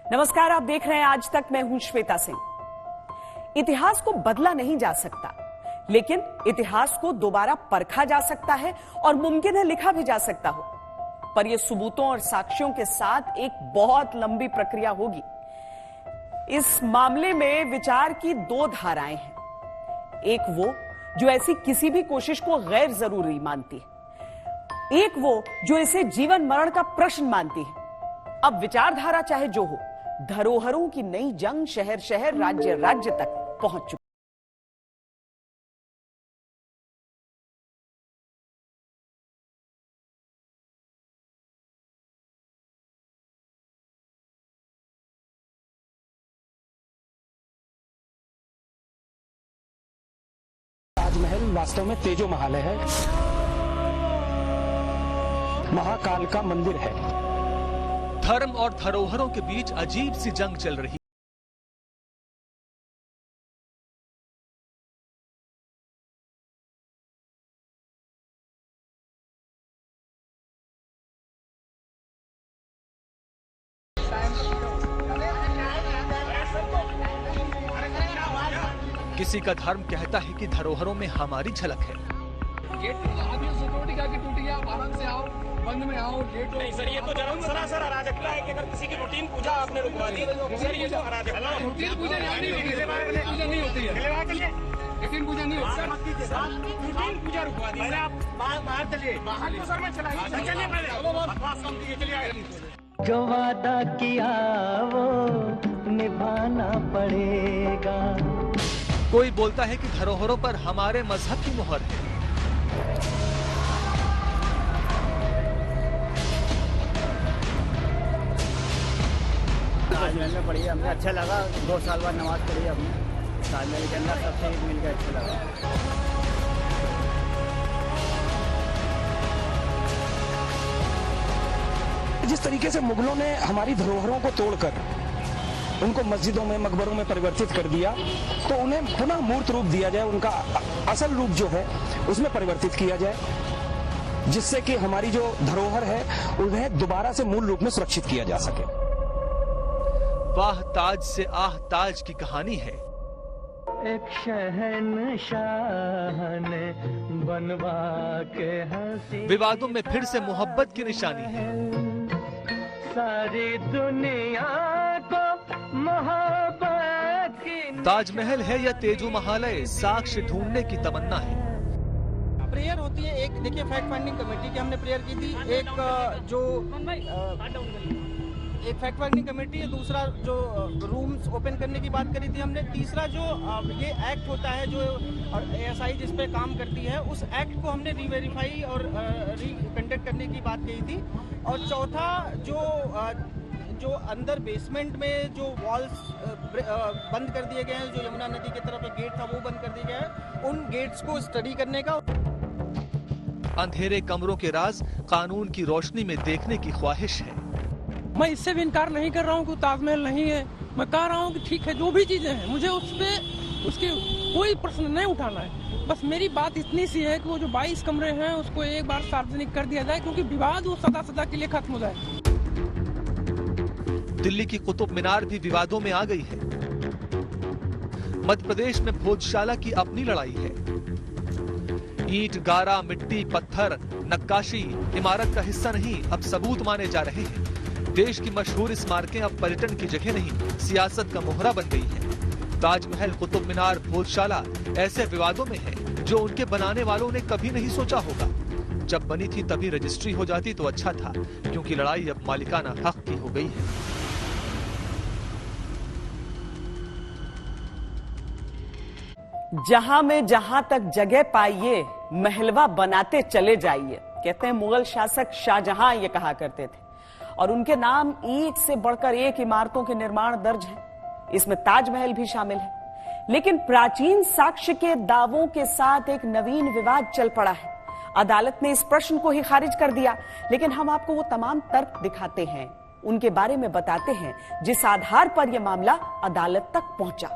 नमस्कार, आप देख रहे हैं आज तक। मैं हूं श्वेता सिंह। इतिहास को बदला नहीं जा सकता, लेकिन इतिहास को दोबारा परखा जा सकता है और मुमकिन है लिखा भी जा सकता हो। पर यह सबूतों और साक्ष्यों के साथ एक बहुत लंबी प्रक्रिया होगी। इस मामले में विचार की दो धाराएं हैं। एक वो जो ऐसी किसी भी कोशिश को गैर जरूरी मानती है, एक वो जो इसे जीवन मरण का प्रश्न मानती है। अब विचारधारा चाहे जो हो, धरोहरों की नई जंग शहर शहर राज्य राज्य तक पहुंच चुकी। ताजमहल वास्तव में तेजो महल है, महाकाल का मंदिर है। धर्म और धरोहरों के बीच अजीब सी जंग चल रही। किसी का धर्म कहता है कि धरोहरों में हमारी झलक है। गेट अभी सिक्योरिटी का टूट गया, आराम से आओ, बंद में आओ। गेट नहीं सर, ये तो सरासर अराजकता है कि अगर किसी की रूटीन पूजा आपने रुकवा दी। सर ये तो अराजकता है। रूटीन पूजा नहीं होती है, नहीं होती है, रूटीन पूजा नहीं होती है। रूटीन पूजा रुकवा दी। आप बाहर चलिए। बाहर तो सर मैं चला चलिए पहले चलिए। जो वादा किया वो निभाना पड़ेगा। कोई बोलता है कि धरोहरों पर हमारे मजहब की मुहर है। ताजमहल में पढ़ी हमने, अच्छा लगा। 2 साल बाद नमाज पढ़ी हमने ताजमहल के अंदर, सबसे मिलकर अच्छा लगा। जिस तरीके से मुगलों ने हमारी धरोहरों को तोड़कर उनको मस्जिदों में, मकबरों में परिवर्तित कर दिया, तो उन्हें पुनः मूर्त रूप दिया जाए, उनका असल रूप जो है उसमें परिवर्तित किया जाए, जिससे कि हमारी जो धरोहर है उन्हें दोबारा से मूल रूप में सुरक्षित किया जा सके। वाह ताज से आह ताज की कहानी है। एक शहंशाह ने बनवा के हंसी। विवादों में फिर से मोहब्बत की निशानी है। सारी दुनिया को मोहब्बत की। ताजमहल है या तेजो महालय, साक्ष्य ढूंढने की तमन्ना है। प्रेयर होती है एक, देखिए फैक्ट फाइंडिंग कमेटी की हमने प्रेयर की थी। एक फैक्ट फाइंडिंग कमेटी है, दूसरा जो रूम्स ओपन करने की बात करी थी हमने, तीसरा जो ये एक्ट होता है जो ASI जिस पे काम करती है, उस एक्ट को हमने रीवेरीफाई और रीकंडक्ट करने की बात कही थी। और चौथा जो अंदर बेसमेंट में जो वॉल्स बंद कर दिए गए हैं, जो यमुना नदी की तरफ एक गेट था वो बंद कर दिया गया है, उन गेट्स को स्टडी करने का। अंधेरे कमरों के राज कानून की रोशनी में देखने की ख्वाहिश है। मैं इससे भी इनकार नहीं कर रहा हूँ कि ताजमहल नहीं है। मैं कह रहा हूँ कि ठीक है, जो भी चीजें हैं मुझे उसके कोई प्रश्न नहीं उठाना है। बस मेरी बात इतनी सी है कि वो जो 22 कमरे हैं उसको एक बार सार्वजनिक कर दिया जाए, क्योंकि विवाद वो सदा के लिए खत्म हो जाए। दिल्ली की कुतुब मीनार भी विवादों में आ गई है। मध्य प्रदेश में भोजशाला की अपनी लड़ाई है। ईंट, गारा, मिट्टी, पत्थर, नक्काशी इमारत का हिस्सा नहीं, अब सबूत माने जा रहे हैं। देश की मशहूर स्मारकें अब पर्यटन की जगह नहीं, सियासत का मोहरा बन गई है। ताजमहल, कुतुब मीनार, भोजशाला ऐसे विवादों में है जो उनके बनाने वालों ने कभी नहीं सोचा होगा। जब बनी थी तभी रजिस्ट्री हो जाती तो अच्छा था, क्योंकि लड़ाई अब मालिकाना हक की हो गई है। जहां में जहां तक जगह पाइए महलवा बनाते चले जाइए, कहते हैं मुगल शासक शाहजहां ये कहा करते थे। और उनके नाम एक से बढ़कर एक इमारतों के निर्माण दर्ज है, इसमें ताजमहल भी शामिल है। लेकिन प्राचीन साक्ष्य के दावों के साथ एक नवीन विवाद चल पड़ा है। अदालत ने इस प्रश्न को ही खारिज कर दिया, लेकिन हम आपको वो तमाम तर्क दिखाते हैं, उनके बारे में बताते हैं जिस आधार पर यह मामला अदालत तक पहुंचा।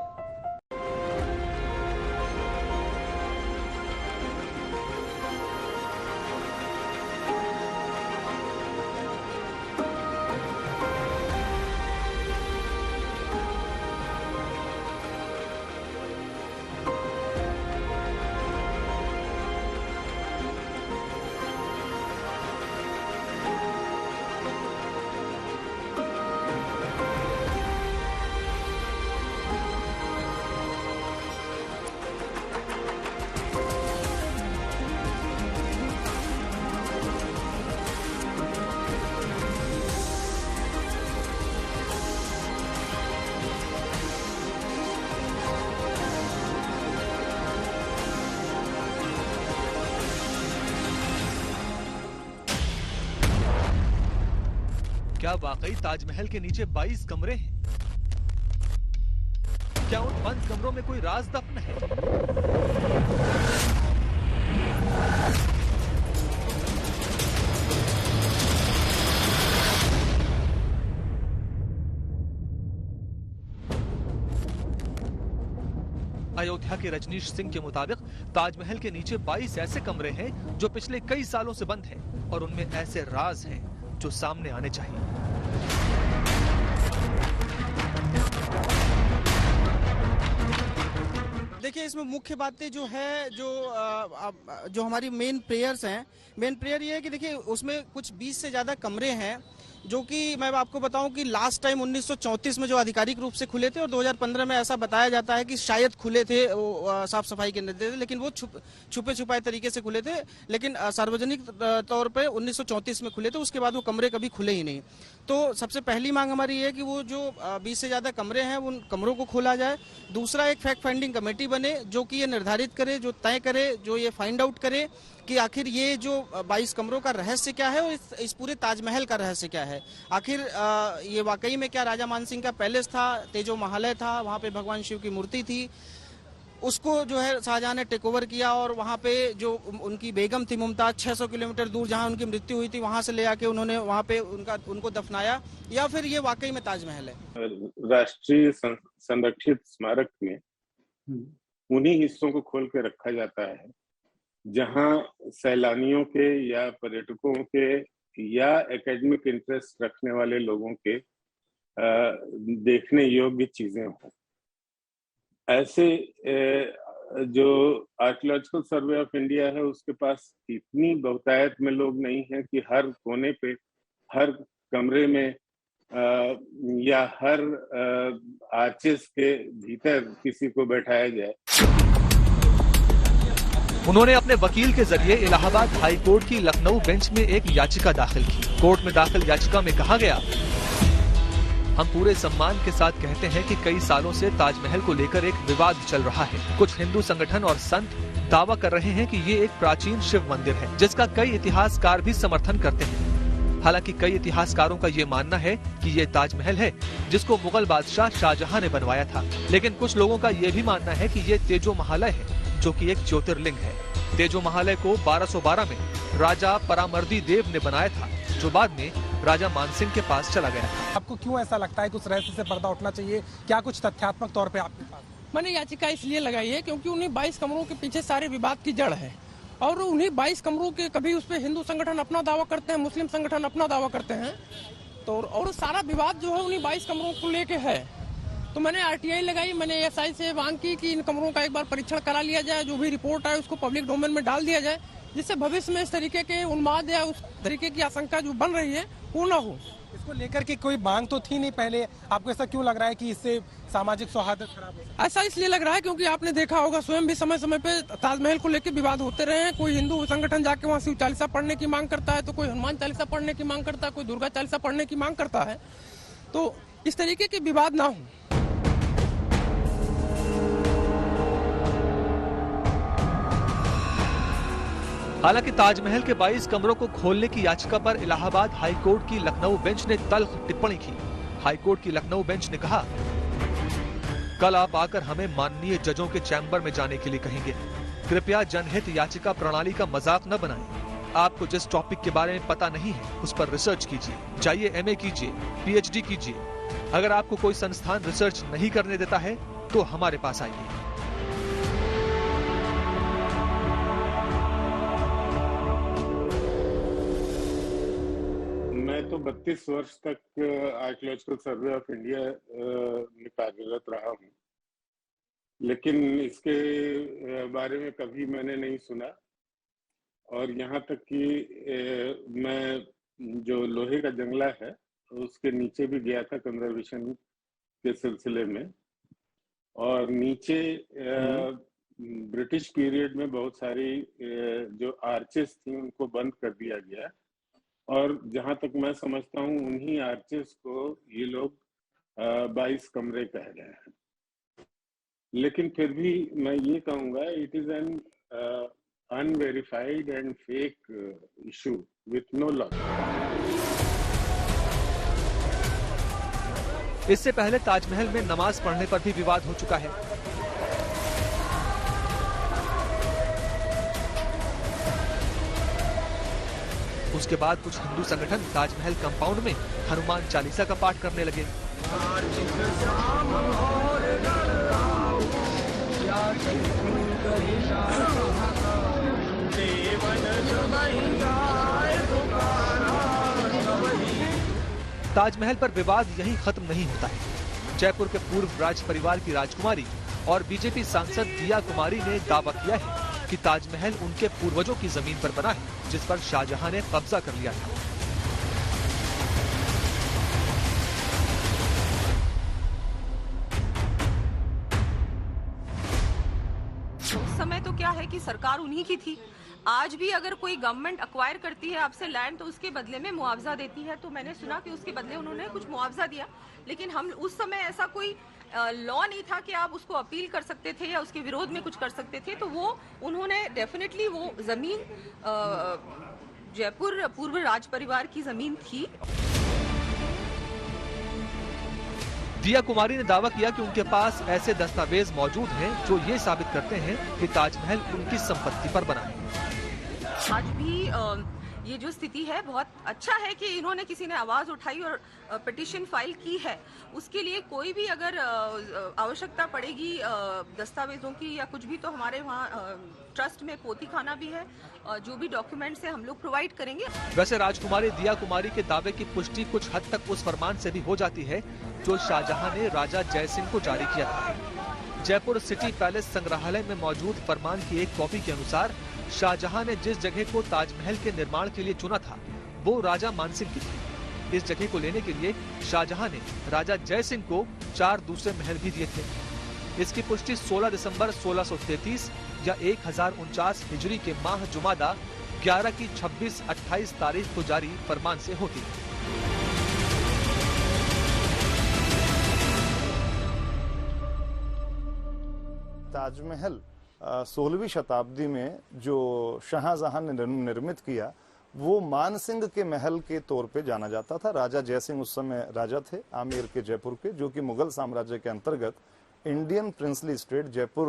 क्या वाकई ताजमहल के नीचे 22 कमरे हैं? क्या उन बंद कमरों में कोई राज दफन है? अयोध्या के रजनीश सिंह के मुताबिक ताजमहल के नीचे 22 ऐसे कमरे हैं जो पिछले कई सालों से बंद हैं और उनमें ऐसे राज हैं जो सामने आने चाहिए। देखिए, इसमें मुख्य बातें जो है, जो हमारी मेन प्रेयर्स हैं, मेन प्रेयर ये है कि देखिए उसमें कुछ 20 से ज़्यादा कमरे हैं जो कि मैं आपको बताऊं कि लास्ट टाइम 1934 में जो आधिकारिक रूप से खुले थे और 2015 में ऐसा बताया जाता है कि शायद खुले थे, वो साफ सफाई के निर्देश, लेकिन वो छुपे छुपाए तरीके से खुले थे, लेकिन सार्वजनिक तौर पे 1934 में खुले थे। उसके बाद वो कमरे कभी खुले ही नहीं। तो सबसे पहली मांग हमारी है कि वो जो 20 से ज़्यादा कमरे हैं उन कमरों को खोला जाए। दूसरा, एक फैक्ट फाइंडिंग कमेटी बने जो कि ये निर्धारित करे, जो तय करे, जो ये फाइंड आउट करे कि आखिर ये जो 22 कमरों का रहस्य क्या है और इस पूरे ताजमहल का रहस्य क्या है। आखिर ये वाकई में क्या राजा मानसिंह का पैलेस था, तेजो महालय था, वहाँ पे भगवान शिव की मूर्ति थी, उसको जो है शाहजहां ने टेक ओवर किया और वहाँ पे जो उनकी बेगम थी मुमताज, 600 किलोमीटर दूर जहाँ उनकी मृत्यु हुई थी, वहाँ से ले आके उन्होंने वहाँ पे उनको दफनाया, या फिर ये वाकई में ताजमहल है? राष्ट्रीय संरक्षित स्मारक में उन्हीं हिस्सों को खोल के रखा जाता है जहां सैलानियों के या पर्यटकों के या एकेडमिक इंटरेस्ट रखने वाले लोगों के देखने योग्य चीजें हों। ऐसे जो आर्कियोलॉजिकल सर्वे ऑफ इंडिया है उसके पास इतनी बहुतायत में लोग नहीं है कि हर कोने पे, हर कमरे में या हर आर्चेस के भीतर किसी को बैठाया जाए। उन्होंने अपने वकील के जरिए इलाहाबाद हाई कोर्ट की लखनऊ बेंच में एक याचिका दाखिल की। कोर्ट में दाखिल याचिका में कहा गया, हम पूरे सम्मान के साथ कहते हैं कि कई सालों से ताजमहल को लेकर एक विवाद चल रहा है। कुछ हिंदू संगठन और संत दावा कर रहे हैं कि ये एक प्राचीन शिव मंदिर है जिसका कई इतिहासकार भी समर्थन करते हैं। हालांकि कई इतिहासकारों का ये मानना है कि ये ताजमहल है जिसको मुगल बादशाह शाहजहां ने बनवाया था, लेकिन कुछ लोगों का ये भी मानना है कि ये तेजो महालय है जो कि एक ज्योतिर्लिंग है। तेजो महालय को 1212 में राजा परामर्दी देव ने बनाया था जो बाद में राजा मानसिंह के पास चला गया था। आपको क्यों ऐसा लगता है कि उस रहस्य से पर्दा उठना चाहिए? क्या कुछ तथ्यात्मक तौर पे आपके पास? मैंने याचिका इसलिए लगाई है क्योंकि उन्हीं 22 कमरों के पीछे सारे विवाद की जड़ है और उन्हीं 22 कमरों के कभी उस पे हिंदू संगठन अपना दावा करते हैं, मुस्लिम संगठन अपना दावा करते हैं, तो और सारा विवाद जो है उन्हीं 22 कमरों को लेके है। तो मैंने आरटीआई लगाई, मैंने एएसआई से मांग की कि इन कमरों का एक बार परीक्षण करा लिया जाए, जो भी रिपोर्ट आए उसको पब्लिक डोमेन में डाल दिया जाए, जिससे भविष्य में इस तरीके के उन्माद या उस तरीके की आशंका जो बन रही है वो न हो। इसको लेकर के कोई मांग तो थी नहीं पहले, आपको ऐसा क्यों लग रहा है कि इससे सामाजिक सौहार्द खराब हो? ऐसा इसलिए लग रहा है क्योंकि आपने देखा होगा स्वयं भी समय समय पे ताजमहल को लेकर विवाद होते रहे हैं। कोई हिंदू संगठन जाके वहाँ शिव चालीसा पढ़ने की मांग करता है, तो कोई हनुमान चालीसा पढ़ने की मांग करता है, कोई दुर्गा चालीसा पढ़ने की मांग करता है, तो इस तरीके के विवाद ना हो। हालांकि ताजमहल के 22 कमरों को खोलने की याचिका पर इलाहाबाद हाई कोर्ट की लखनऊ बेंच ने तल्ख टिप्पणी की। हाई कोर्ट की लखनऊ बेंच ने कहा, कल आप आकर हमें माननीय जजों के चैम्बर में जाने के लिए कहेंगे। कृपया जनहित याचिका प्रणाली का मजाक न बनाएं। आपको जिस टॉपिक के बारे में पता नहीं है उस पर रिसर्च कीजिए, जाइए एमए कीजिए, पीएचडी कीजिए। अगर आपको कोई संस्थान रिसर्च नहीं करने देता है तो हमारे पास आइए। मैं तो 32 वर्ष तक आर्कियोलॉजिकल सर्वे ऑफ इंडिया में कार्यरत रहा हूँ, लेकिन इसके बारे में कभी मैंने नहीं सुना। और यहाँ तक कि मैं जो लोहे का जंगला है उसके नीचे भी गया था कंजर्वेशन के सिलसिले में, और नीचे ब्रिटिश पीरियड में बहुत सारी जो आर्चेस थी उनको बंद कर दिया गया, और जहां तक मैं समझता हूं उन्हीं आर्चेस को ये लोग 22 कमरे कह रहे हैं। लेकिन फिर भी मैं ये कहूंगा, it is an unverified and fake issue with no logic. इससे पहले ताजमहल में नमाज पढ़ने पर भी विवाद हो चुका है। उसके बाद कुछ हिंदू संगठन ताजमहल कंपाउंड में हनुमान चालीसा का पाठ करने लगे। ताजमहल पर विवाद यहीं खत्म नहीं होता है। जयपुर के पूर्व राज परिवार की राजकुमारी और बीजेपी सांसद दिया कुमारी ने दावा किया है कि ताजमहल उनके पूर्वजों की जमीन पर बना है, जिस पर शाहजहां ने कब्जा कर लिया था। उस समय तो क्या है कि सरकार उन्हीं की थी। आज भी अगर कोई गवर्नमेंट अक्वायर करती है आपसे लैंड तो उसके बदले में मुआवजा देती है। तो मैंने सुना कि उसके बदले उन्होंने कुछ मुआवजा दिया, लेकिन हम उस समय ऐसा कोई लॉ नहीं था कि आप उसको अपील कर सकते थे या उसके विरोध में कुछ कर सकते थे। तो वो उन्होंने डेफिनेटली वो जमीन जयपुर पूर्व राज परिवार की जमीन थी। दिया कुमारी ने दावा किया कि उनके पास ऐसे दस्तावेज मौजूद हैं जो ये साबित करते हैं कि ताजमहल उनकी संपत्ति पर बना है। आज भी ये जो स्थिति है बहुत अच्छा है कि इन्होंने किसी ने आवाज उठाई और पिटीशन फाइल की है। उसके लिए कोई भी अगर आवश्यकता पड़ेगी दस्तावेजों की या कुछ भी, तो हमारे वहाँ ट्रस्ट में पोथी खाना भी है, जो भी डॉक्यूमेंट्स है हम लोग प्रोवाइड करेंगे। वैसे राजकुमारी दिया कुमारी के दावे की पुष्टि कुछ हद तक उस फरमान से भी हो जाती है जो शाहजहां ने राजा जयसिंह को जारी किया था। जयपुर सिटी पैलेस संग्रहालय में मौजूद फरमान की एक कॉपी के अनुसार शाहजहां ने जिस जगह को ताजमहल के निर्माण के लिए चुना था वो राजा मानसिंह की थी। इस जगह को लेने के लिए शाहजहां ने राजा जयसिंह को 4 दूसरे महल भी दिए थे। इसकी पुष्टि 16 दिसंबर 1633 या 1049 हिजरी के माह जुमादा 11 की 26-28 तारीख को जारी फरमान से होती है। ताजमहल 16वीं शताब्दी में जो शाहजहां ने निर्मित किया वो मानसिंह के महल के तौर पे जाना जाता था। राजा जयसिंह उस समय राजा थे आमेर के जयपुर के, जो कि मुगल साम्राज्य के अंतर्गत इंडियन प्रिंसली स्टेट जयपुर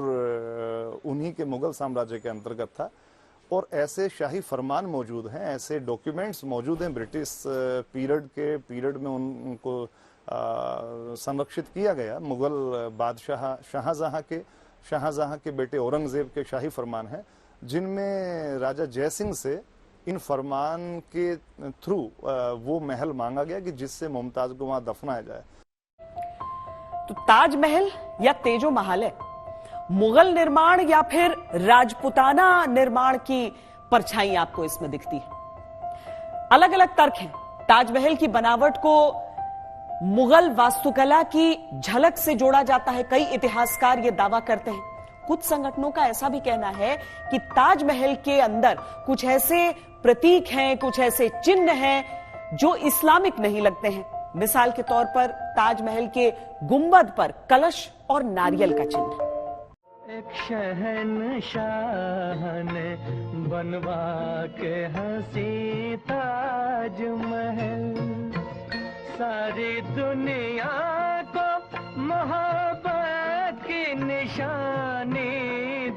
उन्हीं के मुगल साम्राज्य के अंतर्गत था। और ऐसे शाही फरमान मौजूद हैं, ऐसे डॉक्यूमेंट्स मौजूद हैं ब्रिटिश पीरियड में उनको संरक्षित किया गया। मुगल बादशाह शाहजहां के बेटे औरंगजेब के शाही फरमान हैं, जिनमें राजा जयसिंह से इन फरमान के थ्रू वो महल मांगा गया कि जिससे मुमताज को वहां दफनाया जाए। तो ताजमहल या तेजो महल है, मुगल निर्माण या फिर राजपुताना निर्माण की परछाई आपको इसमें दिखती है। अलग अलग तर्क हैं। ताजमहल की बनावट को मुगल वास्तुकला की झलक से जोड़ा जाता है, कई इतिहासकार ये दावा करते हैं। कुछ संगठनों का ऐसा भी कहना है कि ताजमहल के अंदर कुछ ऐसे प्रतीक हैं, कुछ ऐसे चिन्ह हैं जो इस्लामिक नहीं लगते हैं। मिसाल के तौर पर ताजमहल के गुंबद पर कलश और नारियल का चिन्ह। एक शहंशाह ने बनवा के हंसी ताजमहल, सारी दुनिया को मोहब्बत की निशानी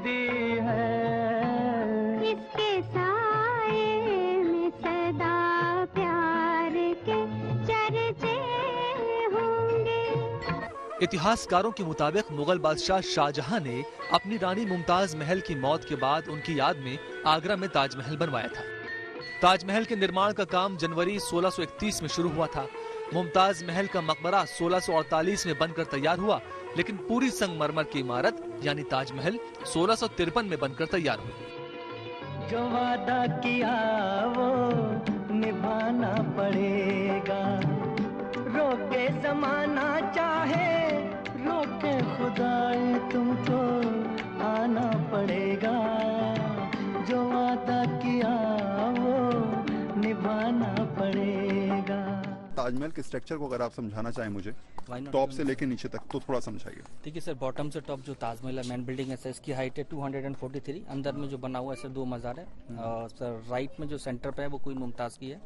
दी है। इसके साए में सदा प्यार के चर्चे होंगे। इतिहासकारों के मुताबिक मुगल बादशाह शाहजहां ने अपनी रानी मुमताज महल की मौत के बाद उनकी याद में आगरा में ताजमहल बनवाया था। ताजमहल के निर्माण का काम जनवरी 1631 में शुरू हुआ था। मुमताज महल का मकबरा 1648 में बनकर तैयार हुआ, लेकिन पूरी संगमरमर की इमारत यानी ताजमहल 1653 में बनकर तैयार हुई। जो वादा किया वो निभाना पड़ेगा, रोके जमाना चाहे रोके खुदाए तुमको आना पड़ेगा। जो वादा किया वो निभाना पड़ेगा। ताजमहल के स्ट्रक्चर को अगर आप समझाना चाहें मुझे, टॉप से लेकर नीचे तक, तो थोड़ा समझाइए। देखिए सर, बॉटम से टॉप जो ताजमहल है, मेन बिल्डिंग है सर, इसकी हाइट है 243। अंदर में जो बना हुआ है सर 2 मज़ार है। और सर राइट में जो सेंटर पे है वो क्वीन मुमताज़ की है,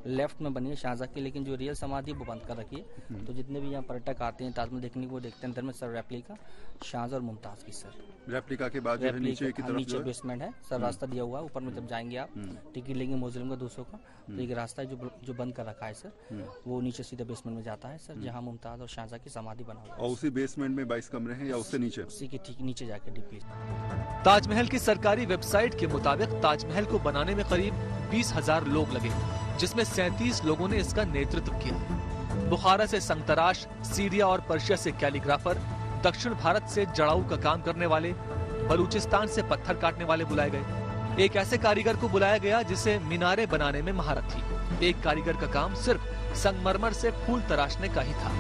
लेफ्ट में बनी है शाहजहां की, लेकिन जो रियल समाधि वो बंद कर रखी है। तो जितने भी यहाँ पर्यटक आते हैं ताजमहल देखने को, वो देखते हैं अंदर में सर रेप्लिका शाहजहां और मुमताज़ की सर। रेप्लिका के बाद नीचे की तरफ नीचे बेसमेंट है सर, रास्ता दिया हुआ है। ऊपर में जब जाएंगे आप टिकट लेंगे म्यूजियम का 200 का, तो एक रास्ता है जो बंद कर रखा है सर, वो नीचे सीधे बेसमेंट में जाता है सर, जहाँ मुमताज और शाहजहां की समाधि बना हुआ है। और उसी बेसमेंट में 22 कमरे हैं या उससे नीचे? उसी के ठीक नीचे जाके डीपली। ताजमहल की सरकारी वेबसाइट के मुताबिक ताजमहल को बनाने में करीब 20,000 लोग लगे, जिसमें 37 लोगों ने इसका नेतृत्व किया। बुखारा से संगतराश, सीरिया और पर्शिया से कैलीग्राफर, दक्षिण भारत से जड़ाऊ का काम करने वाले, बलूचिस्तान से पत्थर काटने वाले बुलाए गए। एक ऐसे कारीगर को बुलाया गया जिसे मीनारे बनाने में महारत थी। एक कारीगर का काम सिर्फ संगमरमर से फूल तराशने का ही था।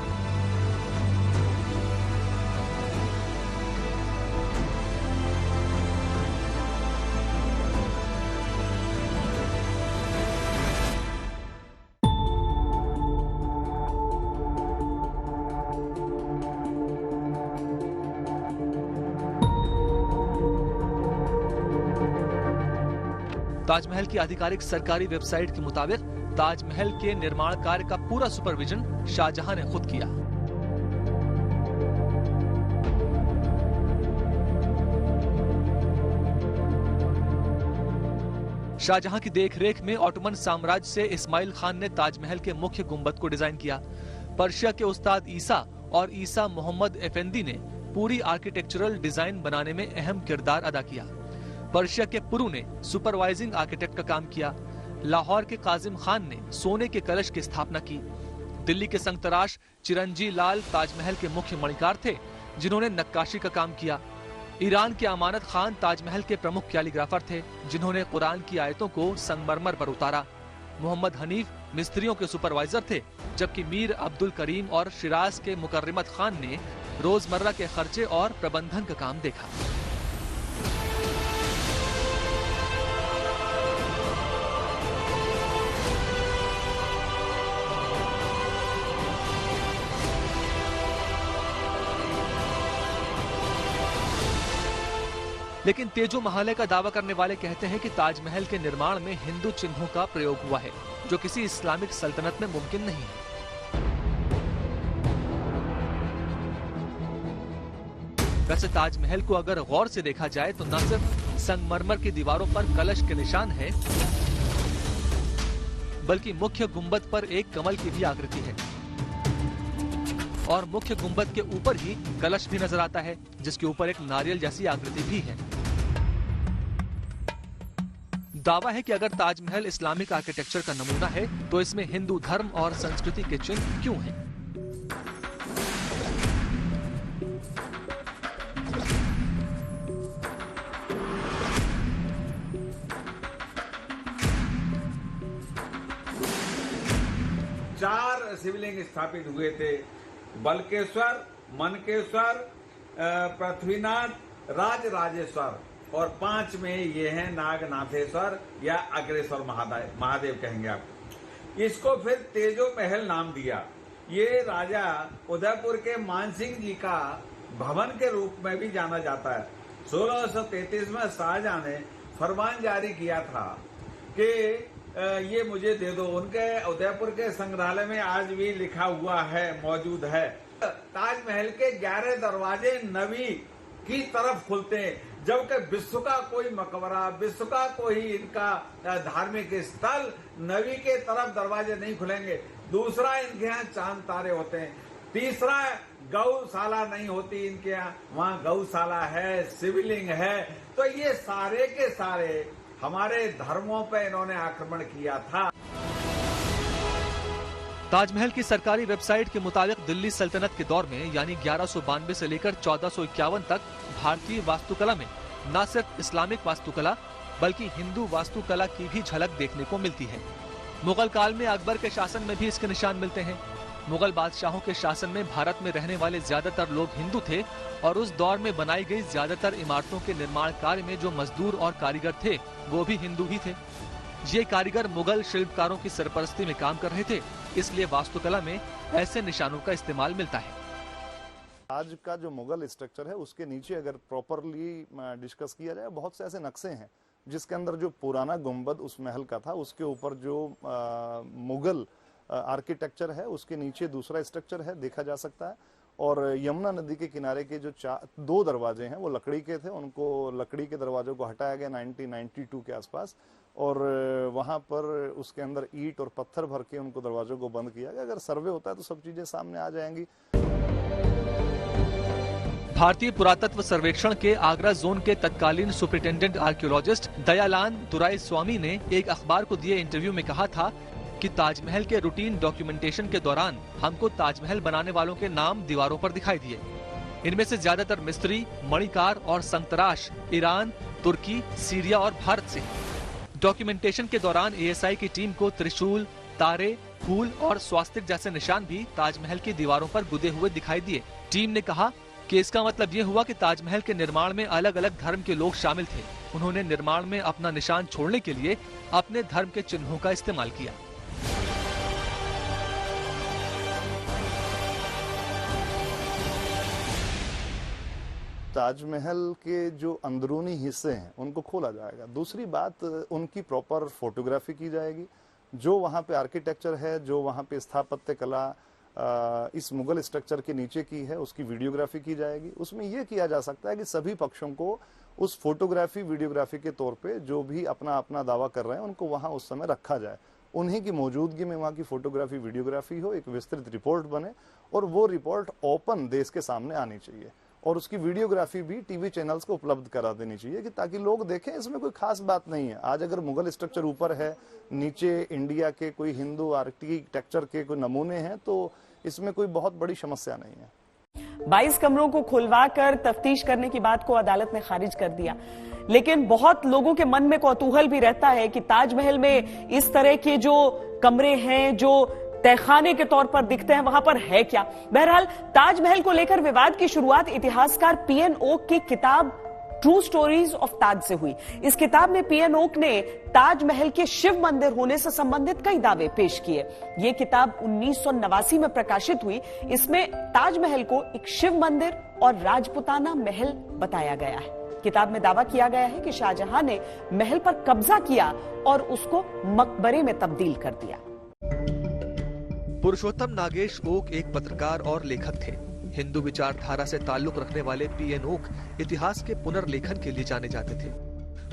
ताजमहल की आधिकारिक सरकारी वेबसाइट के मुताबिक ताजमहल के निर्माण कार्य का पूरा सुपरविजन शाहजहां ने खुद किया। शाहजहां की देखरेख में ऑटोमन साम्राज्य से इस्माइल खान ने ताजमहल के मुख्य गुंबद को डिजाइन किया। पर्शिया के उस्ताद ईसा और ईसा मोहम्मद एफेंदी ने पूरी आर्किटेक्चरल डिजाइन बनाने में अहम किरदार अदा किया। पर्शिया के पुरू ने सुपरवाइजिंग आर्किटेक्ट का काम किया। लाहौर के काजिम खान ने सोने के कलश की स्थापना की। दिल्ली के संगतराश चिरंजी लाल ताजमहल के मुख्य मणिकार थे, जिन्होंने नक्काशी का काम किया। ईरान के अमानत खान ताजमहल के प्रमुख कैलीग्राफर थे, जिन्होंने कुरान की आयतों को संगमरमर पर उतारा। मोहम्मद हनीफ मिस्त्रियों के सुपरवाइजर थे, जबकि मीर अब्दुल करीम और शिराज के मुकर्रमत खान ने रोजमर्रा के खर्चे और प्रबंधन का काम देखा। लेकिन तेजो महाले का दावा करने वाले कहते हैं कि ताजमहल के निर्माण में हिंदू चिन्हों का प्रयोग हुआ है, जो किसी इस्लामिक सल्तनत में मुमकिन नहीं है। वैसे ताजमहल को अगर गौर से देखा जाए तो न सिर्फ संगमरमर की दीवारों पर कलश के निशान है, बल्कि मुख्य गुंबद पर एक कमल की भी आकृति है और मुख्य गुंबद के ऊपर ही कलश भी नजर आता है, जिसके ऊपर एक नारियल जैसी आकृति भी है। दावा है कि अगर ताजमहल इस्लामिक आर्किटेक्चर का नमूना है तो इसमें हिंदू धर्म और संस्कृति के चिन्ह क्यों हैं? चार शिवलिंग स्थापित हुए थे, बलकेश्वर, मनकेश्वर, पृथ्वीनाथ, राजराजेश्वर, और 5 में ये हैं नागनाथेश्वर या अग्रेश्वर महादेव कहेंगे आप। इसको फिर तेजो महल नाम दिया। ये राजा उदयपुर के मानसिंह जी का भवन के रूप में भी जाना जाता है। 1633 में शाहजहां ने फरमान जारी किया था कि ये मुझे दे दो। उनके उदयपुर के संग्रहालय में आज भी लिखा हुआ है, मौजूद है। ताजमहल के 11 दरवाजे नवी की तरफ खुलते हैं, जबकि विश्व का कोई मकबरा, विश्व का कोई इनका धार्मिक स्थल नवी के तरफ दरवाजे नहीं खुलेंगे। दूसरा, इनके यहाँ चांद तारे होते हैं। तीसरा, गौशाला नहीं होती इनके यहाँ, वहाँ गौशाला है, शिवलिंग है। तो ये सारे के सारे हमारे धर्मों पे इन्होंने आक्रमण किया था। ताजमहल की सरकारी वेबसाइट के मुताबिक दिल्ली सल्तनत के दौर में यानी 1192 से लेकर 1451 तक भारतीय वास्तुकला में न सिर्फ इस्लामिक वास्तुकला बल्कि हिंदू वास्तुकला की भी झलक देखने को मिलती है। मुगल काल में अकबर के शासन में भी इसके निशान मिलते हैं। मुगल बादशाहों के शासन में भारत में रहने वाले ज्यादातर लोग हिंदू थे और उस दौर में बनाई गई ज्यादातर इमारतों के निर्माण कार्य में जो मजदूर और कारीगर थे वो भी हिंदू ही थे। ये कारीगर मुगल शिल्पकारों की सरपरस्ती में काम कर रहे थे इसलिए वास्तुकला में ऐसे निशानों का इस्तेमाल मिलता है। आज का जो मुगल स्ट्रक्चर है उसके नीचे अगर प्रॉपरली डिस्कस किया जाए, बहुत से ऐसे नक्शे हैं जिसके अंदर जो पुराना गुंबद उस महल का था उसके ऊपर जो मुगल आर्किटेक्चर है उसके नीचे दूसरा स्ट्रक्चर है देखा जा सकता है। और यमुना नदी के किनारे के जो 2 दरवाजे हैं वो लकड़ी के थे, उनको लकड़ी के दरवाजों को हटाया गया 1992 के आसपास, और वहां पर उसके अंदर ईंट और पत्थर भर के उनको दरवाजों को बंद किया गया। अगर सर्वे होता है तो सब चीजें सामने आ जाएंगी। भारतीय पुरातत्व सर्वेक्षण के आगरा जोन के तत्कालीन सुपरिटेंडेंट आर्कियोलॉजिस्ट दयालान दुराई स्वामी ने एक अखबार को दिए इंटरव्यू में कहा था कि ताजमहल के रूटीन डॉक्यूमेंटेशन के दौरान हमको ताजमहल बनाने वालों के नाम दीवारों पर दिखाई दिए। इनमें से ज्यादातर मिस्त्री, मणिकार और संतराश ईरान, तुर्की, सीरिया और भारत से। डॉक्यूमेंटेशन के दौरान एएसआई की टीम को त्रिशूल, तारे, फूल और स्वास्तिक जैसे निशान भी ताजमहल की दीवारों पर गुदे हुए दिखाई दिए। टीम ने कहा कि इसका मतलब ये हुआ कि ताजमहल के निर्माण में अलग अलग धर्म के लोग शामिल थे। उन्होंने निर्माण में अपना निशान छोड़ने के लिए अपने धर्म के चिन्हों का इस्तेमाल किया। ताजमहल के जो अंदरूनी हिस्से हैं उनको खोला जाएगा। दूसरी बात, उनकी प्रॉपर फोटोग्राफी की जाएगी। जो वहाँ पे आर्किटेक्चर है, जो वहाँ पे स्थापत्य कला इस मुगल स्ट्रक्चर के नीचे की है, उसकी वीडियोग्राफी की जाएगी। उसमें यह किया जा सकता है कि सभी पक्षों को उस फोटोग्राफी वीडियोग्राफी के तौर पे जो भी अपना अपना दावा कर रहे हैं उनको वहाँ उस समय रखा जाए। उन्हीं की मौजूदगी में वहाँ की फोटोग्राफी वीडियोग्राफी हो, एक विस्तृत रिपोर्ट बने और वो रिपोर्ट ओपन देश के सामने आनी चाहिए और उसकी वीडियोग्राफी भी टीवी चैनल्स को उपलब्ध करा देनी चाहिए कि ताकि लोग देखें इसमें कोई खास बात नहीं है। आज अगर मुगल स्ट्रक्चर ऊपर है, नीचे इंडिया के कोई हिंदू आर्किटेक्चर के कोई नमूने हैं, तो इसमें कोई बहुत बड़ी समस्या नहीं है। 22 कमरों को खुलवाकर तफ्तीश करने की बात को अदालत ने खारिज कर दिया, लेकिन बहुत लोगों के मन में कौतूहल भी रहता है कि ताजमहल में इस तरह के जो कमरे हैं जो तहखाने के तौर पर दिखते हैं वहां पर है क्या। बहरहाल ताजमहल को लेकर विवाद की शुरुआत इतिहासकार पीएन ओक की किताब ट्रू स्टोरीज ऑफ ताज से हुई। इस किताब में पीएन ओक ने ताजमहल के शिव मंदिर होने से संबंधित कई दावे पेश किए। यह किताब 1989 में प्रकाशित हुई। इसमें ताजमहल को एक शिव मंदिर और राजपुताना महल बताया गया है। किताब में दावा किया गया है कि शाहजहां ने महल पर कब्जा किया और उसको मकबरे में तब्दील कर दिया। पुरुषोत्तम नागेश ओक एक पत्रकार और लेखक थे। हिंदू विचारधारा से ताल्लुक रखने वाले पीएन ओक इतिहास के पुनर्लेखन के लिए जाने जाते थे।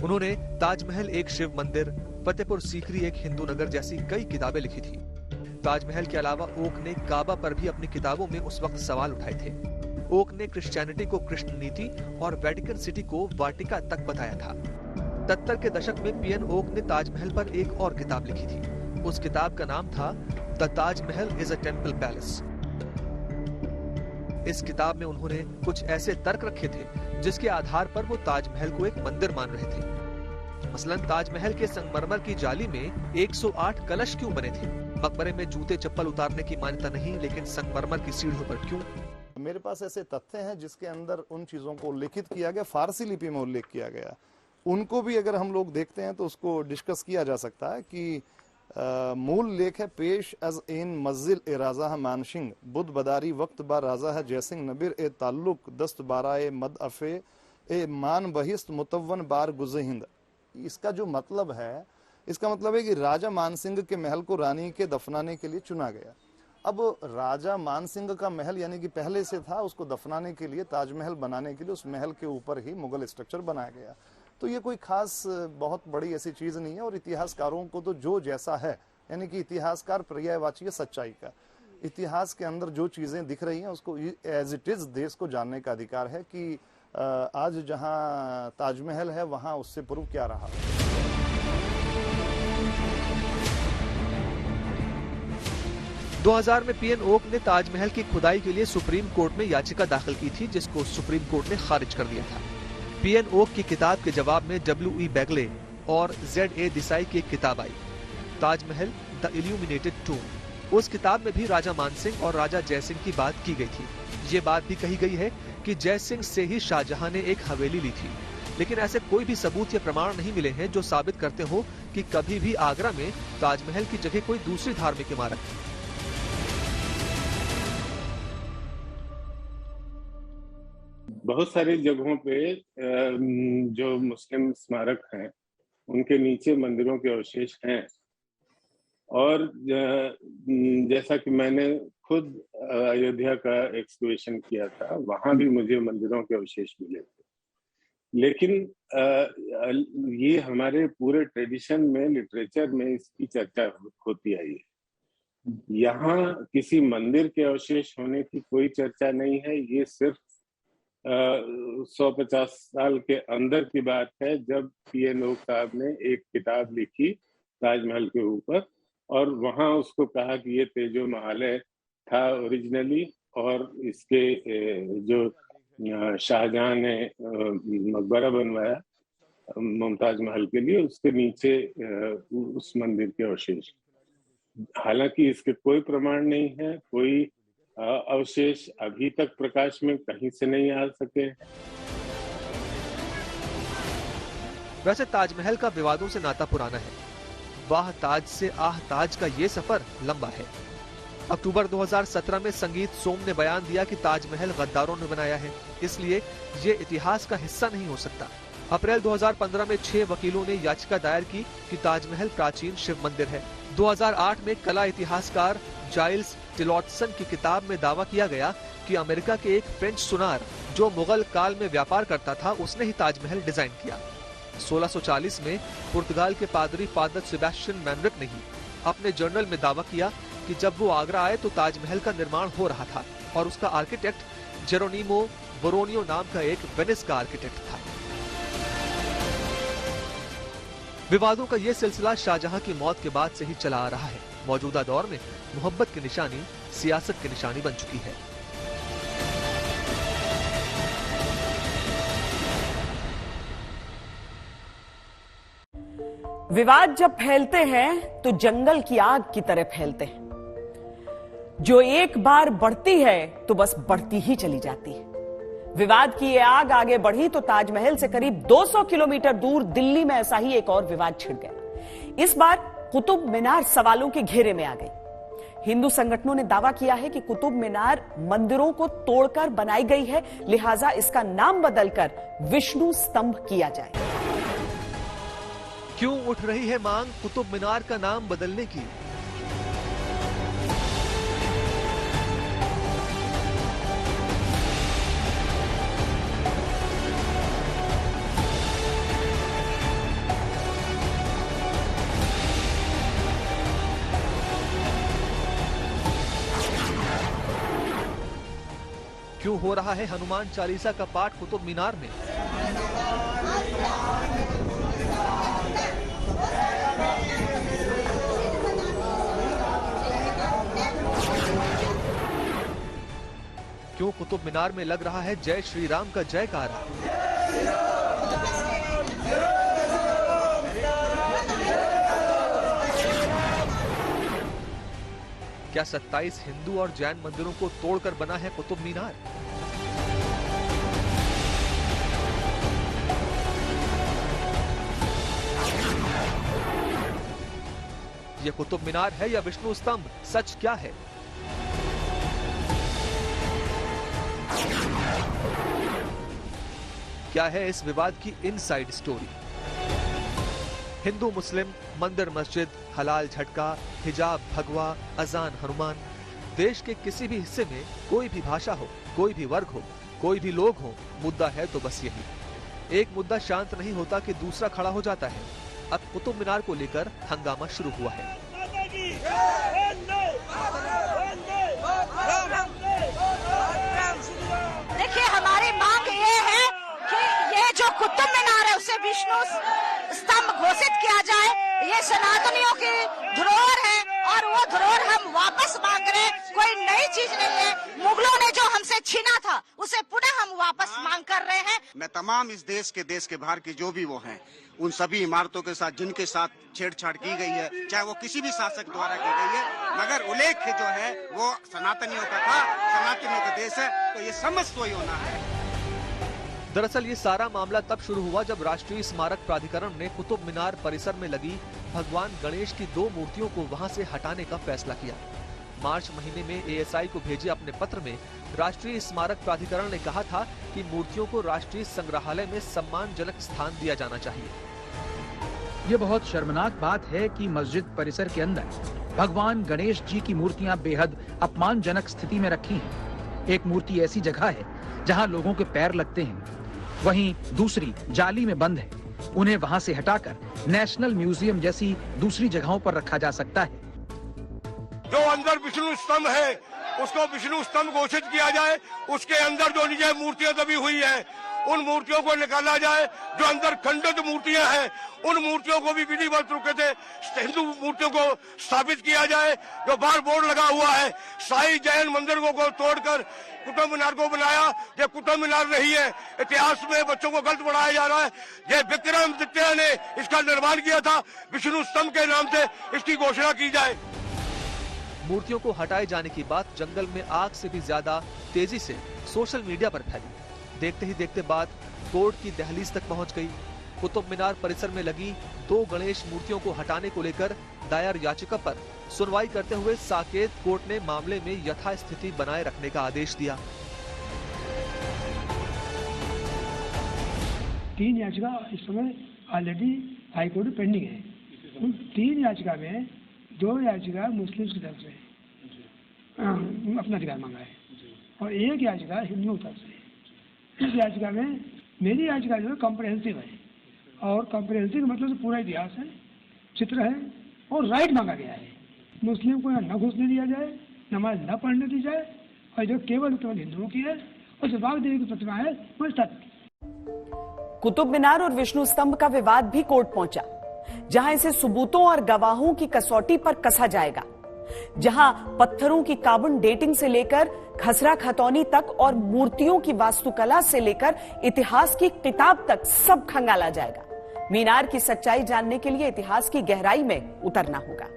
उन्होंने ताजमहल एक शिव मंदिर, फतेहपुर सीकरी एक हिंदू नगर जैसी कई किताबें लिखी थी। ताजमहल के अलावा ओक ने काबा पर भी अपनी किताबों में उस वक्त सवाल उठाए थे। ओक ने क्रिश्चियनिटी को कृष्ण नीति और वेटिकन सिटी को वाटिका तक बताया था। 70 के दशक में पीएन ओक ने ताजमहल पर एक और किताब लिखी थी। उस किताब का नाम था the Taj Mahal is a temple palace. इस किताब में उन्होंने कुछ ऐसे तर्क रखे थे जिसके आधार पर वो ताजमहल को एक मंदिर मान रहे थे। मसलन ताजमहल के संगमरमर की जाली में 108 कलश क्यों बने थे? मकबरे में जूते चप्पल उतारने की मान्यता नहीं, लेकिन संगमरमर की सीढ़ियों पर क्यों? मेरे पास ऐसे तथ्य हैं जिसके अंदर उन चीजों को उल्लेखित किया गया, फारसी लिपि में उल्लेख किया गया। उनको भी अगर हम लोग देखते हैं तो उसको डिस्कस किया जा सकता है कि मूल लेख है पेश अज इन मस्जिल ए राजा मानसिंग बुद्ध बदारी वक्त बा राजा है जयसिंह नबीर ए ताल्लुक दस्त बारा ए मद अफे ए मान बहिस्त मुतवन बार गुजहिंद। इसका जो मतलब है, इसका मतलब है कि राजा मानसिंह के महल को रानी के दफनाने के लिए चुना गया। अब राजा मानसिंह का महल यानी कि पहले से था, उसको दफनाने के लिए, ताजमहल बनाने के लिए उस महल के ऊपर ही मुगल स्ट्रक्चर बनाया गया। तो ये कोई खास बहुत बड़ी ऐसी चीज नहीं है। और इतिहासकारों को तो जो जैसा है, यानी कि इतिहासकार पर्यायवाची है सच्चाई का। इतिहास के अंदर जो चीजें दिख रही हैं उसको एज इट इज देश को जानने का अधिकार है कि आज जहां ताजमहल है वहां उससे पूर्व क्या रहा। 2000 में पीएन ओक ने ताजमहल की खुदाई के लिए सुप्रीम कोर्ट में याचिका दाखिल की थी, जिसको सुप्रीम कोर्ट ने खारिज कर दिया था। पीएन ओक की किताब के जवाब में W.E. बैगले और Z.A. देसाई की एक किताब आई, ताजमहल द इल्यूमिनेटेड टूम। उस किताब में भी राजा मानसिंह और राजा जयसिंह की बात की गई थी। ये बात भी कही गई है कि जयसिंह से ही शाहजहां ने एक हवेली ली थी, लेकिन ऐसे कोई भी सबूत या प्रमाण नहीं मिले हैं जो साबित करते हो कि कभी भी आगरा में ताजमहल की जगह कोई दूसरी धार्मिक इमारत थी। बहुत सारी जगहों पे जो मुस्लिम स्मारक हैं उनके नीचे मंदिरों के अवशेष हैं, और जैसा कि मैंने खुद अयोध्या का एक्सकवेशन किया था, वहां भी मुझे मंदिरों के अवशेष मिले थे। लेकिन ये हमारे पूरे ट्रेडिशन में, लिटरेचर में इसकी चर्चा होती आई है। यहाँ किसी मंदिर के अवशेष होने की कोई चर्चा नहीं है। ये सिर्फ 150 साल के अंदर की बात है, जब पीएन ओक साहब ने एक किताब लिखी ताजमहल के ऊपर, और वहां उसको कहा कि ये तेजो महालय था ओरिजिनली, और इसके जो शाहजहां ने मकबरा बनवाया मुमताज महल के लिए, उसके नीचे उस मंदिर के अवशेष। हालांकि इसके कोई प्रमाण नहीं है, कोई अवशेष अभी तक प्रकाश में कहीं से नहीं आ सके। वैसे ताजमहल का विवादों से नाता पुराना है। वाह ताज से आह ताज का ये सफर लंबा है। अक्टूबर 2017 में संगीत सोम ने बयान दिया कि ताजमहल गद्दारों ने बनाया है, इसलिए ये इतिहास का हिस्सा नहीं हो सकता। अप्रैल 2015 में 6 वकीलों ने याचिका दायर की कि ताजमहल प्राचीन शिव मंदिर है। 2008 में कला इतिहासकार जाइल्स टिलॉटसन की किताब में दावा किया गया कि अमेरिका के एक फ्रेंच सुनार जो मुगल काल में व्यापार करता था, उसने ही ताजमहल डिजाइन किया। 1640 में पुर्तगाल के पादरी फादर सेबेस्टियन मैनरिक ने ही अपने जर्नल में दावा किया कि जब वो आगरा आए तो ताजमहल का निर्माण हो रहा था, और उसका आर्किटेक्ट जेरोनिमो बोरोनियो नाम का एक वेनिस का आर्किटेक्ट था। विवादों का ये सिलसिला शाहजहां की मौत के बाद से ही चला आ रहा है। मौजूदा दौर में मोहब्बत की निशानी सियासत की निशानी बन चुकी है। विवाद जब फैलते हैं तो जंगल की आग की तरह फैलते हैं, जो एक बार बढ़ती है तो बस बढ़ती ही चली जाती है। विवाद की ये आग आगे बढ़ी तो ताजमहल से करीब 200 किलोमीटर दूर दिल्ली में ऐसा ही एक और विवाद छिड़ गया। इस बार कुतुब मीनार सवालों के घेरे में आ गई। हिंदू संगठनों ने दावा किया है कि कुतुब मीनार मंदिरों को तोड़कर बनाई गई है, लिहाजा इसका नाम बदलकर विष्णु स्तंभ किया जाए। क्यों उठ रही है मांग कुतुब मीनार का नाम बदलने की? क्यों हो रहा है हनुमान चालीसा का पाठ कुतुब मीनार में? क्यों कुतुब मीनार में लग रहा है जय श्री राम का जयकारा? क्या 27 हिंदू और जैन मंदिरों को तोड़कर बना है कुतुब मीनार? यह कुतुब मीनार है या विष्णु स्तंभ? सच क्या है? क्या है इस विवाद की इनसाइड स्टोरी? हिंदू मुस्लिम, मंदिर मस्जिद, हलाल झटका, हिजाब भगवा, अजान हनुमान, देश के किसी भी हिस्से में कोई भी भाषा हो, कोई भी वर्ग हो, कोई भी लोग हो, मुद्दा है तो बस यही। एक मुद्दा शांत नहीं होता कि दूसरा खड़ा हो जाता है। अब कुतुब मीनार को लेकर हंगामा शुरू हुआ है। देखिए, हमारी मांग ये है कि ये जो कुतुब मीनार है उसे विष्णु स्तंभ घोषित किया जाए। ये सनातनियों की धरोहर है और वो धरोहर हम वापस मांग रहे हैं, कोई नई चीज नहीं है। मुगलों ने जो हमसे छीना था उसे पुनः हम वापस मांग कर रहे हैं। मैं तमाम इस देश के बाहर के जो भी वो हैं, उन सभी इमारतों के साथ जिनके साथ छेड़छाड़ की गई है, चाहे वो किसी भी शासक द्वारा की गई है, मगर उल्लेख जो है वो सनातनियों का था, सनातनियों का देश है, तो ये समस्त वही होना है। दरअसल ये सारा मामला तब शुरू हुआ जब राष्ट्रीय स्मारक प्राधिकरण ने कुतुब मीनार परिसर में लगी भगवान गणेश की 2 मूर्तियों को वहां से हटाने का फैसला किया। मार्च महीने में एएसआई को भेजे अपने पत्र में राष्ट्रीय स्मारक प्राधिकरण ने कहा था कि मूर्तियों को राष्ट्रीय संग्रहालय में सम्मानजनक स्थान दिया जाना चाहिए। ये बहुत शर्मनाक बात है कि मस्जिद परिसर के अंदर भगवान गणेश जी की मूर्तियां बेहद अपमानजनक स्थिति में रखी हैं। एक मूर्ति ऐसी जगह है जहां लोगों के पैर लगते हैं, वहीं दूसरी जाली में बंद है। उन्हें वहां से हटाकर नेशनल म्यूजियम जैसी दूसरी जगहों पर रखा जा सकता है। जो अंदर विष्णु स्तंभ है उसको विष्णु स्तंभ घोषित किया जाए, उसके अंदर जो निजी मूर्तियां दबी हुई है उन मूर्तियों को निकाला जाए। जो अंदर खंडित मूर्तियां हैं उन मूर्तियों को भी विधिवत रूप से हिंदू मूर्तियों को स्थापित किया जाए। जो बाहर बोर्ड लगा हुआ है शाही जैन मंदिरों को तोड़कर कुतुब मीनार को बनाया, ये कुतुब मीनार नहीं है। इतिहास में बच्चों को गलत पढ़ाया जा रहा है। ये विक्रमादित्य ने इसका निर्माण किया था, विष्णु स्तंभ के नाम से इसकी घोषणा की जाए। मूर्तियों को हटाए जाने की बात जंगल में आग से भी ज्यादा तेजी से सोशल मीडिया पर फैली। देखते ही देखते बात कोर्ट की दहलीज तक पहुंच गई। कुतुब मीनार परिसर में लगी 2 गणेश मूर्तियों को हटाने को लेकर दायर याचिका पर सुनवाई करते हुए साकेत कोर्ट ने मामले में यथास्थिति बनाए रखने का आदेश दिया। 3 याचिका इस समय ऑलरेडी हाईकोर्ट में पेंडिंग है। उन 3 याचिका में 2 याचिका मुस्लिम की तरफ से अपना अधिकार मांगा है और 1 याचिका हिंदुओं की तरफ से। इस याचिका में मेरी याचिका जो है कॉम्प्रहेंसिव है और कॉम्प्रहेंसिव मतलब पूरा इतिहास है, चित्र है और राइट मांगा गया है। मुस्लिम को यहाँ न घुसने दिया जाए, नमाज न पढ़ने दी जाए और जो केवल हिंदुओं की है और जो वाघ देवी की प्रतिमा है वो स्थापित। कुतुब मीनार और विष्णु स्तंभ का विवाद भी कोर्ट पहुंचा, जहां इसे सबूतों और गवाहों की कसौटी पर कसा जाएगा, जहां पत्थरों की कार्बन डेटिंग से लेकर खसरा खतौनी तक और मूर्तियों की वास्तुकला से लेकर इतिहास की किताब तक सब खंगाला जाएगा। मीनार की सच्चाई जानने के लिए इतिहास की गहराई में उतरना होगा।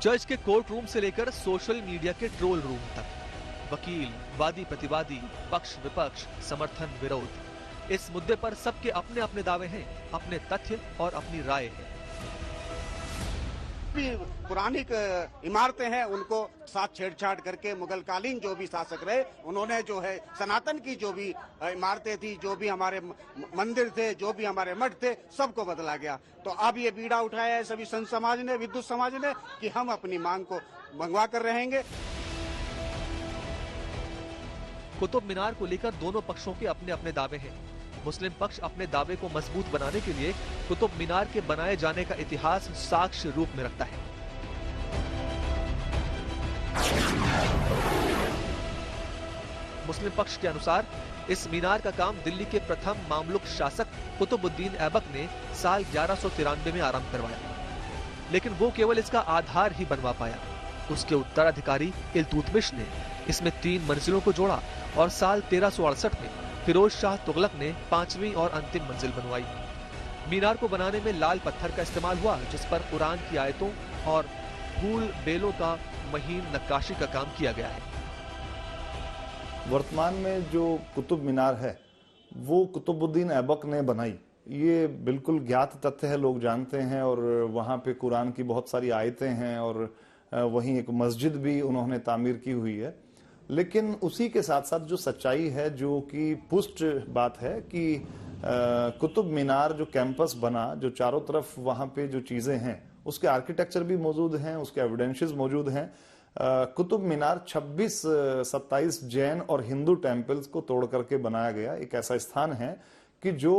जज के कोर्ट रूम से लेकर सोशल मीडिया के ट्रोल रूम तक, वकील, वादी प्रतिवादी, पक्ष विपक्ष, समर्थन विरोध, इस मुद्दे पर सबके अपने अपने दावे हैं, अपने तथ्य और अपनी राय है। भी पुरानी इमारतें हैं उनको साथ छेड़छाड़ करके मुगल कालीन जो भी शासक रहे उन्होंने जो है सनातन की जो भी इमारतें थी, जो भी हमारे मंदिर थे, जो भी हमारे मठ थे, सबको बदला गया। तो अब ये बीड़ा उठाया है सभी संत समाज ने, विद्युत समाज ने कि हम अपनी मांग को मंगवा कर रहेंगे। कुतुब मीनार को लेकर दोनों पक्षों के अपने अपने दावे हैं। मुस्लिम पक्ष अपने दावे को मजबूत बनाने के लिए कुतुब मीनार के बनाए जाने का इतिहास साक्ष्य रूप में रखता है। मुस्लिम पक्ष के अनुसार इस मीनार का काम दिल्ली के प्रथम मामलुक शासक कुतुबुद्दीन ऐबक ने साल 1193 में आरंभ करवाया, लेकिन वो केवल इसका आधार ही बनवा पाया। उसके उत्तराधिकारी इल्तुतमिश ने इसमें 3 मंजिलों को जोड़ा और साल 1368 में फिरोज शाह तुगलक ने 5वीं और अंतिम मंजिल बनवाई। मीनार को बनाने में लाल पत्थर का इस्तेमाल हुआ, जिस पर कुरान की आयतों और फूल बेलों का महीन नक्काशी का काम किया गया है। वर्तमान में जो कुतुब मीनार है वो कुतुबुद्दीन ऐबक ने बनाई, ये बिल्कुल ज्ञात तथ्य है, लोग जानते हैं। और वहाँ पे कुरान की बहुत सारी आयतें हैं और वहीं एक मस्जिद भी उन्होंने तामीर की हुई है। लेकिन उसी के साथ साथ जो सच्चाई है, जो कि पुष्ट बात है कि कुतुब मीनार जो कैंपस बना, जो चारों तरफ वहाँ पे जो चीजें हैं उसके आर्किटेक्चर भी मौजूद हैं, उसके एविडेंसेस मौजूद हैं। कुतुब मीनार 26-27 जैन और हिंदू टेम्पल्स को तोड़ करके बनाया गया एक ऐसा स्थान है कि जो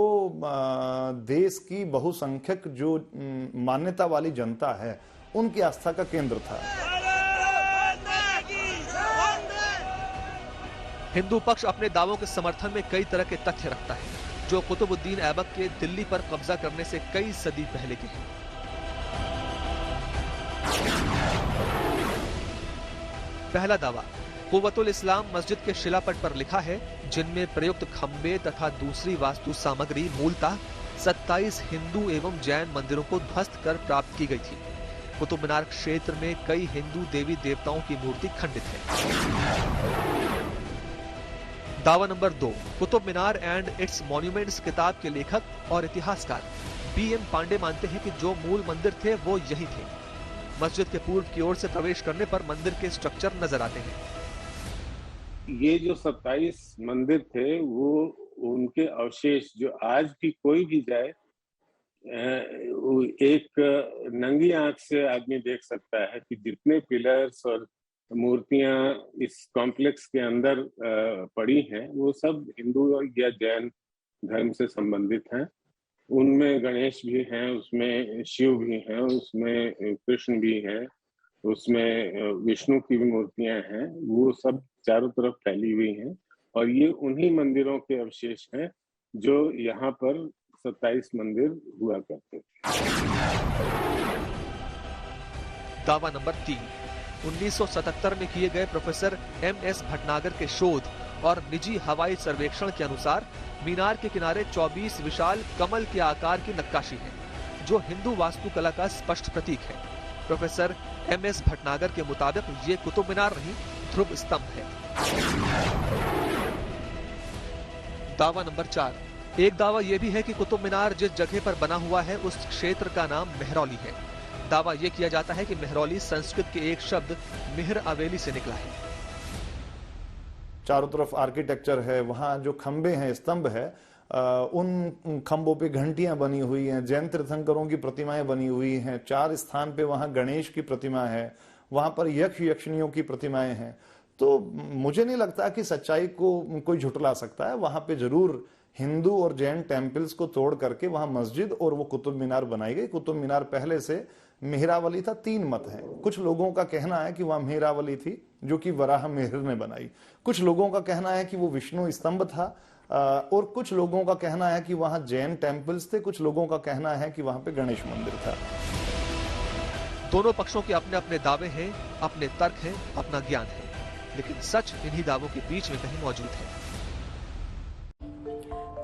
देश की बहुसंख्यक जो मान्यता वाली जनता है उनकी आस्था का केंद्र था। हिंदू पक्ष अपने दावों के समर्थन में कई तरह के तथ्य रखता है, जो कुतुबुद्दीन ऐबक के दिल्ली पर कब्जा करने से कई सदी पहले के हैं। पहला दावा, कुव्वतुल इस्लाम मस्जिद के शिलापट पर लिखा है, जिनमें प्रयुक्त खंबे तथा दूसरी वास्तु सामग्री मूलतः 27 हिंदू एवं जैन मंदिरों को ध्वस्त कर प्राप्त की गई थी। कुतुब मीनार क्षेत्र में कई हिंदू देवी देवताओं की मूर्ति खंडित है। दावा number 2, Qutub Minar and it's monuments किताब के लेखक और इतिहासकार BM पांडे मानते हैं कि जो मूल मंदिर थे वो यही थे। मस्जिद के पूर्व की ओर से प्रवेश करने पर मंदिर के स्ट्रक्चर नजर आते हैं। ये जो 27 मंदिर थे वो उनके अवशेष जो आज भी कोई भी जाए एक नंगी आंख से आदमी देख सकता है कि जितने पिलर्स और मूर्तियां इस कॉम्प्लेक्स के अंदर पड़ी हैं वो सब हिंदू या जैन धर्म से संबंधित हैं। उनमें गणेश भी हैं, उसमें शिव भी हैं, उसमें कृष्ण भी हैं, उसमें विष्णु की भी मूर्तियां हैं। वो सब चारों तरफ फैली हुई हैं और ये उन्हीं मंदिरों के अवशेष हैं जो यहाँ पर 27 मंदिर हुआ करते थे। दावा नंबर 3, 1977 में किए गए प्रोफेसर MS भटनागर के शोध और निजी हवाई सर्वेक्षण के अनुसार मीनार के किनारे 24 विशाल कमल के आकार की नक्काशी है, जो हिंदू वास्तुकला का स्पष्ट प्रतीक है। प्रोफेसर MS भटनागर के मुताबिक ये कुतुब मीनार नहीं, ध्रुव स्तंभ है। दावा नंबर 4, एक दावा यह भी है कि कुतुब मीनार जिस जगह पर बना हुआ है उस क्षेत्र का नाम मेहरौली है। दावा यह किया जाता है कि मेहरौली संस्कृत के एक शब्द मिहर अवेली से निकला है। चारों तरफ आर्किटेक्चर है, वहां जो खंबे हैं, स्तंभ है, उन खंबों पे घंटियां बनी हुई हैं, जैन तीर्थंकरों की प्रतिमाएं बनी हुई हैं। 4 स्थान पे वहां गणेश की प्रतिमा है, वहां पर यक्ष यक्षिणियों की प्रतिमाएं हैं। तो मुझे नहीं लगता कि सच्चाई को कोई झुटला सकता है। वहां पे जरूर हिंदू और जैन टेम्पल्स को तोड़ करके वहां मस्जिद और वो कुतुब मीनार बनाई गई। कुतुब मीनार पहले से मेहरावली था। 3 मत हैं। कुछ लोगों का कहना है कि वहां मेहरावली थी जो कि वराह मिहिर ने बनाई। कुछ लोगों का कहना है कि वो विष्णु स्तंभ था और कुछ लोगों का कहना है कि वहां जैन टेम्पल्स थे। कुछ लोगों का कहना है कि वहां पे गणेश मंदिर था। दोनों पक्षों के अपने अपने दावे हैं, अपने तर्क हैं, अपना ज्ञान है, लेकिन सच इन्हीं दावों के बीच में कहीं मौजूद है।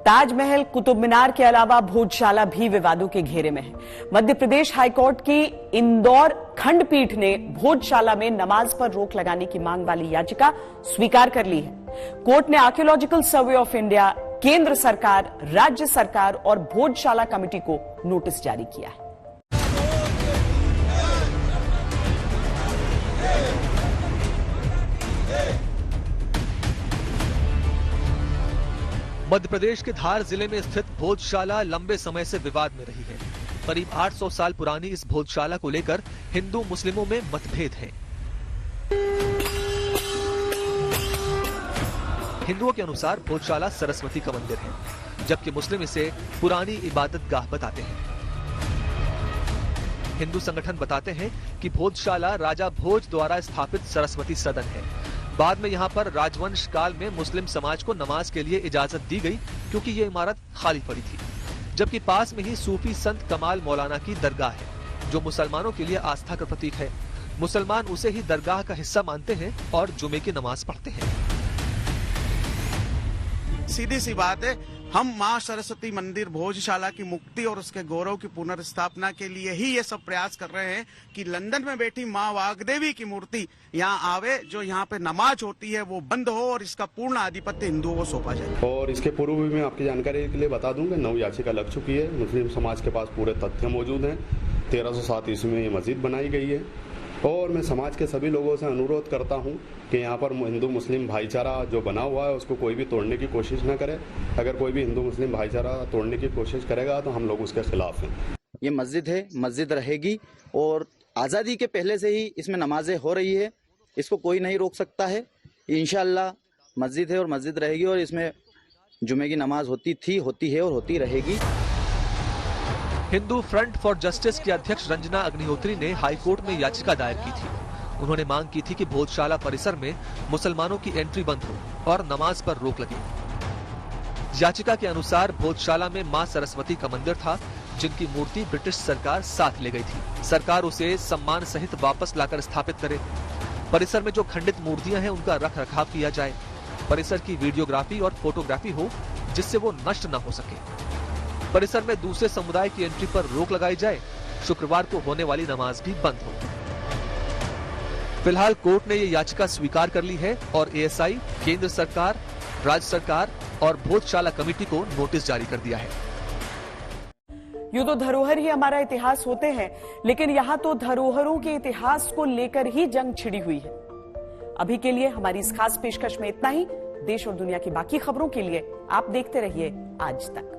ताजमहल, कुतुब मीनार के अलावा भोजशाला भी विवादों के घेरे में है। मध्य प्रदेश हाईकोर्ट की इंदौर खंडपीठ ने भोजशाला में नमाज पर रोक लगाने की मांग वाली याचिका स्वीकार कर ली है। कोर्ट ने आर्कियोलॉजिकल सर्वे ऑफ इंडिया, केंद्र सरकार, राज्य सरकार और भोजशाला कमेटी को नोटिस जारी किया है। मध्य प्रदेश के धार जिले में स्थित भोजशाला लंबे समय से विवाद में रही है। करीब 800 साल पुरानी इस भोजशाला को लेकर हिंदू मुस्लिमों में मतभेद हैं। हिंदुओं के अनुसार भोजशाला सरस्वती का मंदिर है, जबकि मुस्लिम इसे पुरानी इबादत गाह बताते हैं। हिंदू संगठन बताते हैं कि भोजशाला राजा भोज द्वारा स्थापित सरस्वती सदन है। बाद में यहाँ पर राजवंश काल में मुस्लिम समाज को नमाज के लिए इजाजत दी गई, क्योंकि ये इमारत खाली पड़ी थी। जबकि पास में ही सूफी संत कमाल मौलाना की दरगाह है, जो मुसलमानों के लिए आस्था का प्रतीक है। मुसलमान उसे ही दरगाह का हिस्सा मानते हैं और जुमे की नमाज पढ़ते हैं। सीधी सी बात है, हम माँ सरस्वती मंदिर भोजशाला की मुक्ति और उसके गौरव की पुनर्स्थापना के लिए ही ये सब प्रयास कर रहे हैं कि लंदन में बैठी माँ वाग्देवी की मूर्ति यहाँ आवे, जो यहाँ पे नमाज होती है वो बंद हो और इसका पूर्ण आधिपत्य हिंदुओं को सौंपा जाए। और इसके पूर्व भी मैं आपकी जानकारी के लिए बता दूंगा, 9 याचिका लग चुकी है। मुस्लिम समाज के पास पूरे तथ्य मौजूद हैं। 1307 ईस्वी में ये मस्जिद बनाई गई है और मैं समाज के सभी लोगों से अनुरोध करता हूं कि यहाँ पर हिंदू मुस्लिम भाईचारा जो बना हुआ है उसको कोई भी तोड़ने की कोशिश न करे। अगर कोई भी हिंदू मुस्लिम भाईचारा तोड़ने की कोशिश करेगा तो हम लोग उसके खिलाफ हैं। ये मस्जिद है, मस्जिद रहेगी और आज़ादी के पहले से ही इसमें नमाजें हो रही है, इसको कोई नहीं रोक सकता है। इंशाअल्लाह मस्जिद है और मस्जिद रहेगी और इसमें जुमे की नमाज होती थी, होती है और होती रहेगी। हिंदू फ्रंट फॉर जस्टिस के अध्यक्ष रंजना अग्निहोत्री ने हाईकोर्ट में याचिका दायर की थी। उन्होंने मांग की थी कि भोजशाला परिसर में मुसलमानों की एंट्री बंद हो और नमाज पर रोक लगे। याचिका के अनुसार भोजशाला में मां सरस्वती का मंदिर था, जिनकी मूर्ति ब्रिटिश सरकार साथ ले गई थी। सरकार उसे सम्मान सहित वापस लाकर स्थापित करे। परिसर में जो खंडित मूर्तियां हैं उनका रख रखाव किया जाए। परिसर की वीडियोग्राफी और फोटोग्राफी हो जिससे वो नष्ट न हो सके। परिसर में दूसरे समुदाय की एंट्री पर रोक लगाई जाए। शुक्रवार को होने वाली नमाज भी बंद हो। फिलहाल कोर्ट ने ये याचिका स्वीकार कर ली है और एएसआई, केंद्र सरकार, राज्य सरकार और भोजशाला कमेटी को नोटिस जारी कर दिया है। यूं तो धरोहर ही हमारा इतिहास होते हैं, लेकिन यहाँ तो धरोहरों के इतिहास को लेकर ही जंग छिड़ी हुई है। अभी के लिए हमारी इस खास पेशकश में इतना ही। देश और दुनिया की बाकी खबरों के लिए आप देखते रहिए आज तक।